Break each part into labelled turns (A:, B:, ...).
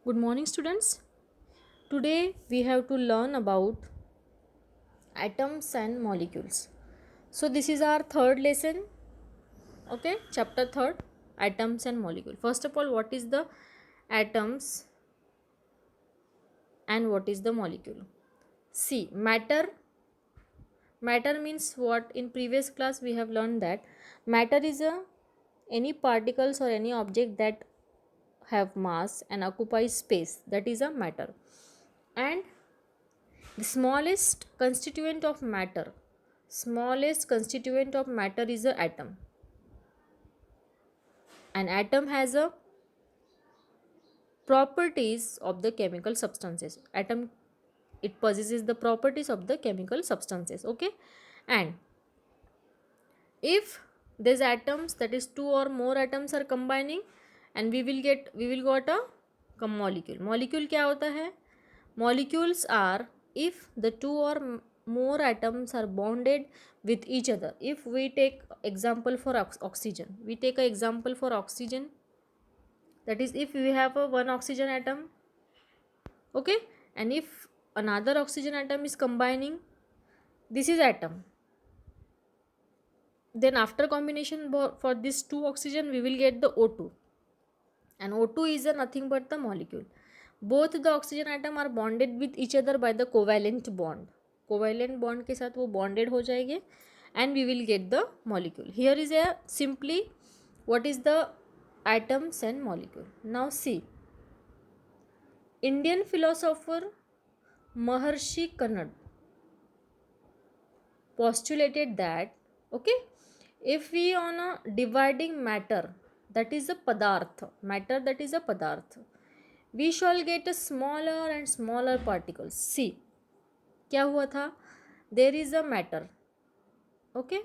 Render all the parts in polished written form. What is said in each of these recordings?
A: Good morning, students. Today we have to learn about atoms and molecules. So, this is our third lesson, okay? Chapter third, atoms and molecule. First of all, what is the atoms and what is the molecule? See, matter means what? In previous class we have learned that matter is a any particles or any object that have mass and occupies space, that is a matter. And the smallest constituent of matter is a atom. An atom has a properties of the chemical substances. Atom, it possesses the properties of the chemical substances, okay? And if these atoms, that is two or more atoms are combining, and we will got a molecule. Molecule क्या होता है? Molecules are if the two or more atoms are bonded with each other. If we take example for oxygen, we take an example for oxygen, that is if we have a one oxygen atom, okay, and if another oxygen atom is combining, this is atom. Then after combination for this two oxygen, we will get the O2, and O2 is a nothing but the molecule. Both the oxygen atom are bonded with each other by the covalent bond. Covalent bond के साथ वो bonded हो जाएंगे, and we will get the molecule. Here is a simply what is the atoms and molecule. Now see, Indian philosopher Maharshi Kannad postulated that, okay, if we on a dividing matter, that is a padarth, matter that is a padarth, we shall get a smaller and smaller particles. See, क्या हुआ था? There is a matter, okay,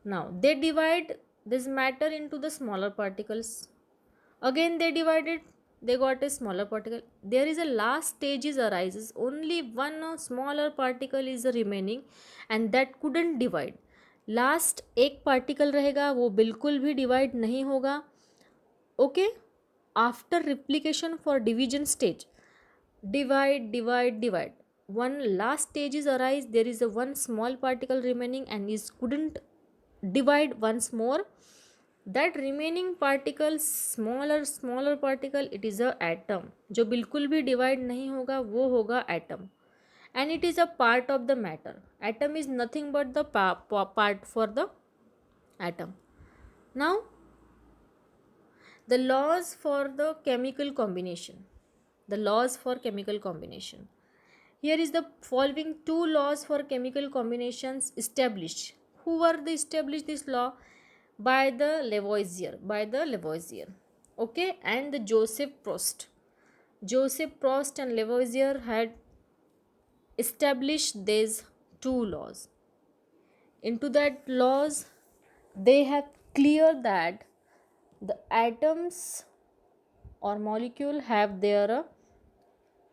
A: now they divide this matter into the smaller particles. Again they divided, they got a smaller particle. There is a last stage is arises, only one smaller particle is remaining, and that couldn't divide. Last एक particle रहेगा, वो बिल्कुल भी divide नहीं होगा, okay. After replication for division stage, divide divide divide, one last stage is arise, there is a one small particle remaining and is couldn't divide once more. That remaining particle, smaller particle, it is a atom. जो बिल्कुल भी divide नहीं होगा वो होगा atom, and it is a part of the matter. Atom is nothing but the part for the atom. Now the laws for the chemical combination, the laws for chemical combination. Here is the following two laws for chemical combinations established. Who were the established this law? By the Lavoisier, okay, and the Joseph Prost and Lavoisier had established these two laws. Into that laws, they have clear that the atoms or molecule have their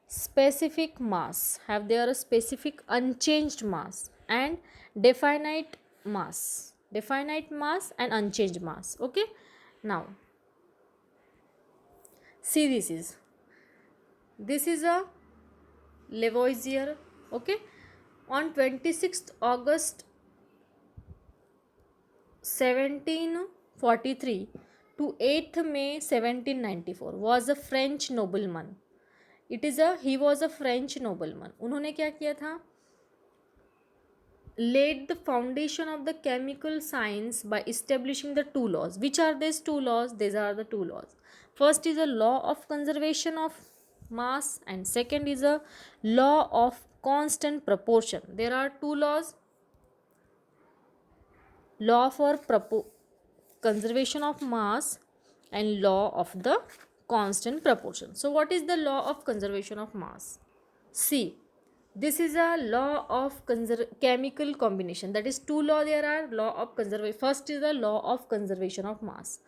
A: specific mass, have their specific unchanged mass and definite mass and unchanged mass, okay. Now see, this is a Lavoisier, okay. On 26th August 1743 to 8th May 1794 was a French nobleman. He was a French nobleman. उन्होंने क्या किया था? Laid the foundation of the chemical science by establishing the two laws. Which are these two laws? These are the two laws. First is a law of conservation of mass, and second is a law of constant proportion. There are two laws: law for conservation of mass and law of the constant proportion. So what is the law of conservation of mass? See, this is a law of chemical combination, that is two law there are. Law of conservation, first is the law of conservation of mass.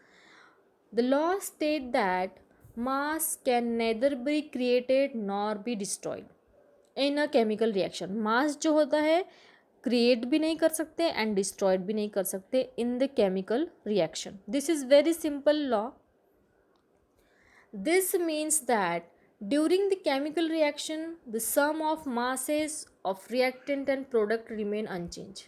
A: The law state that mass can neither be created nor be destroyed in a chemical reaction. Mass जो होता है create भी नहीं कर सकते and destroyed भी नहीं कर सकते in the chemical reaction. This is very simple law. This means that During the chemical reaction, the sum of masses of reactant and product remain unchanged.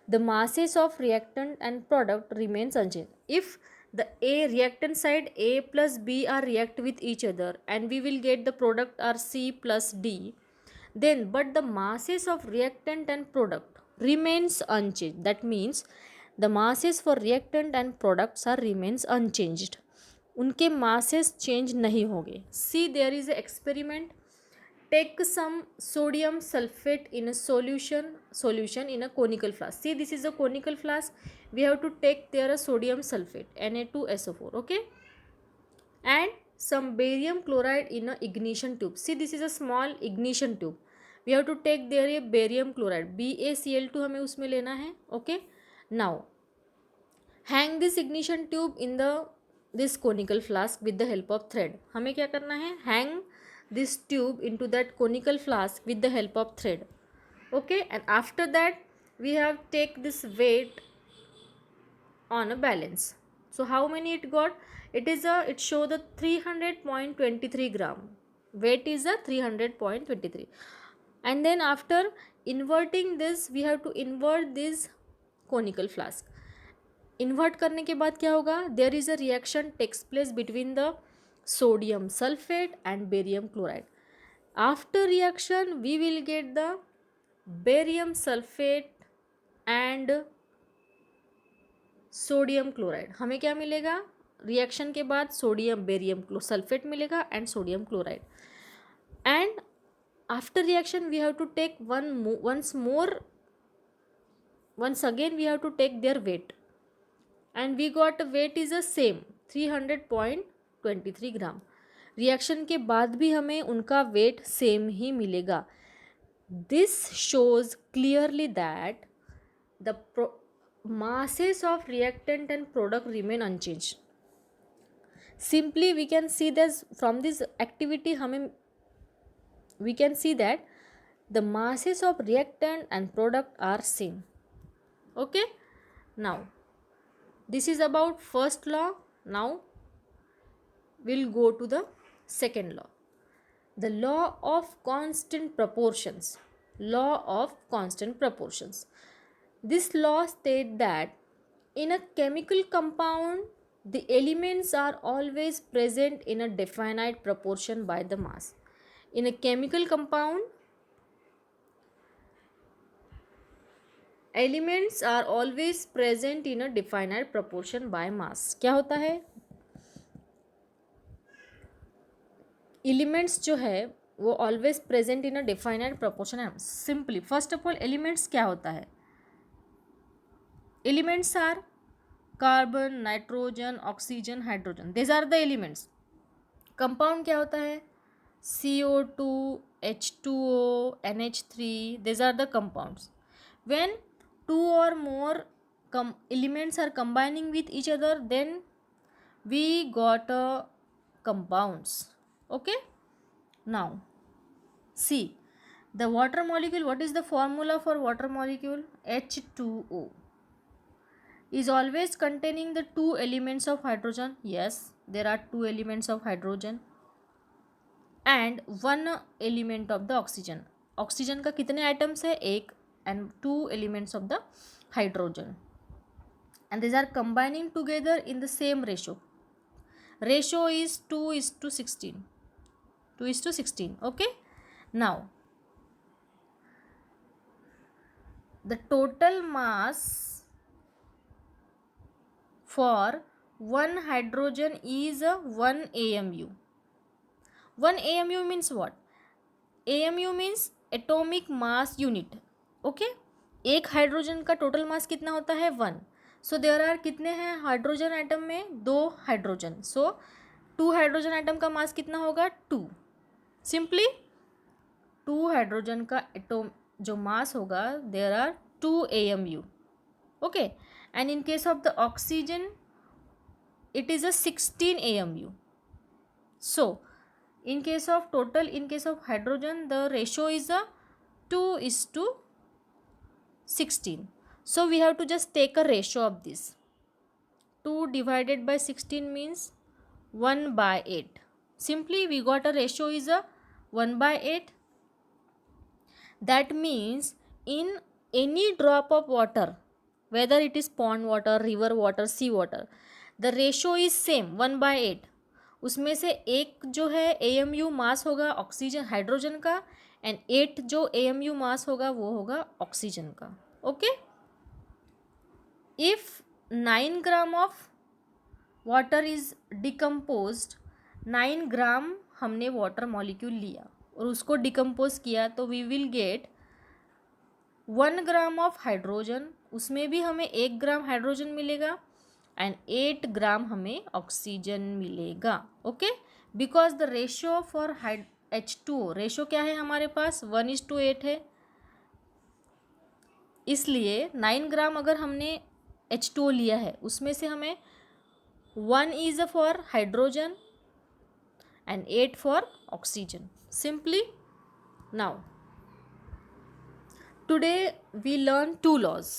A: The masses of reactant and product remains unchanged. If the A reactant side A plus B are react with each other and we will get the product are C plus D, then but the masses of reactant and product remains unchanged. That means the masses for reactant and products are remains unchanged. उनके masses change नहीं होंगे. See, there is an experiment. Take some sodium sulfate in a solution in a conical flask. See, this is a conical flask. We have to take there a sodium sulfate, Na2SO4, okay, and some barium chloride in a ignition tube. See, this is a small ignition tube. We have to take there a barium chloride, BaCl2 हमें उसमें लेना है, okay. Now hang this ignition tube in the this conical flask with the help of thread. हमें क्या करना है? Hang this tube into that conical flask with the help of thread, okay. And after that we have take this weight on a balance. So how many it got? It show the 300.23 gram. Weight is a 300.23. And then after inverting this, we have to invert this conical flask. Invert करने के बाद क्या होगा? There is a reaction takes place between the sodium sulphate and barium chloride. After reaction we will get the barium sulphate and sodium chloride. हमें क्या मिलेगा? Reaction के बाद सोडियम बेरियम सल्फेट मिलेगा and sodium chloride. And after reaction we have to take once again we have to take their weight, and we got weight is the same 300.23 gram. Reaction के बाद भी हमें उनका weight same ही मिलेगा. This shows clearly that the masses of reactant and product remain unchanged. Simply we can see this from this activity. हमें we can see that the masses of reactant and product are same, okay. Now this is about first law. Now we'll go to the second law, the law of constant proportions. Law of constant proportions. This law states that in a chemical compound the elements are always present in a definite proportion by the mass. In a chemical compound, elements are always present in a definite proportion by mass. क्या होता है? Elements जो है वो always present in a definite proportion है. Simply first of all elements क्या होता है? Elements are carbon, nitrogen, oxygen, hydrogen. This are the elements. Compound क्या होता है? CO2, H2O, NH3. This are the compounds. When two or more elements are combining with each other, then we got compounds, okay. Now see the water molecule. What is the formula for water molecule? H2O is always containing the two elements of hydrogen. Yes, there are two elements of hydrogen and one element of the oxygen. Oxygen का कितने items है? एक. And two elements of the hydrogen, and these are combining together in the same ratio. Ratio is 2:16. 2:16, okay. Now the total mass for one hydrogen is 1 AMU. 1 AMU means what? AMU means atomic mass unit, okay. एक hydrogen का total mass कितना होता है? 1. So there are कितने हैं hydrogen atom में? 2 hydrogen. सो 2 hydrogen atom का मास कितना होगा? 2. सिंपली 2 हाइड्रोजन का एटोम जो मास होगा there are 2 AMU, okay. And in case of the oxygen it is a 16 AMU. So in case of hydrogen the ratio is a 2:16. So we have to just take a ratio of this. 2 divided by 16 means 1/8. Simply we got a ratio is a 1/8. That means in any drop of water, whether it is pond water, river water, sea water, the ratio is same 1/8. उसमें से एक जो है AMU मास होगा oxygen hydrogen का, and 8 जो AMU मास होगा वो होगा ऑक्सीजन का. Okay. If 9 gram of water is decomposed, 9 gram हमने वाटर मॉलिक्यूल लिया और उसको डिकम्पोज किया, तो we will get 1 gram of hydrogen. उसमें भी हमें 1 ग्राम हाइड्रोजन मिलेगा एंड 8 ग्राम हमें ऑक्सीजन मिलेगा. Okay. Because the ratio for H2O, ratio क्या है हमारे पास 1:8 है. इसलिए 9 ग्राम अगर हमने H2O लिया है, उसमें से हमें 1 is for hydrogen and 8 for oxygen. Simply, now today we learn two laws.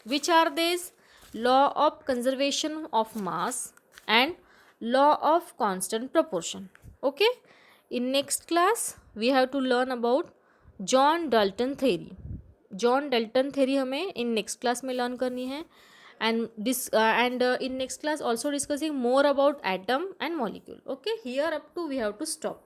A: Which are these? Law of conservation of mass and law of constant proportion. Okay. In next class we have to learn about John Dalton theory. John Dalton theory हमें in next class में learn करनी है. And in next class also discussing more about atom and molecule. Okay, here up to we have to stop.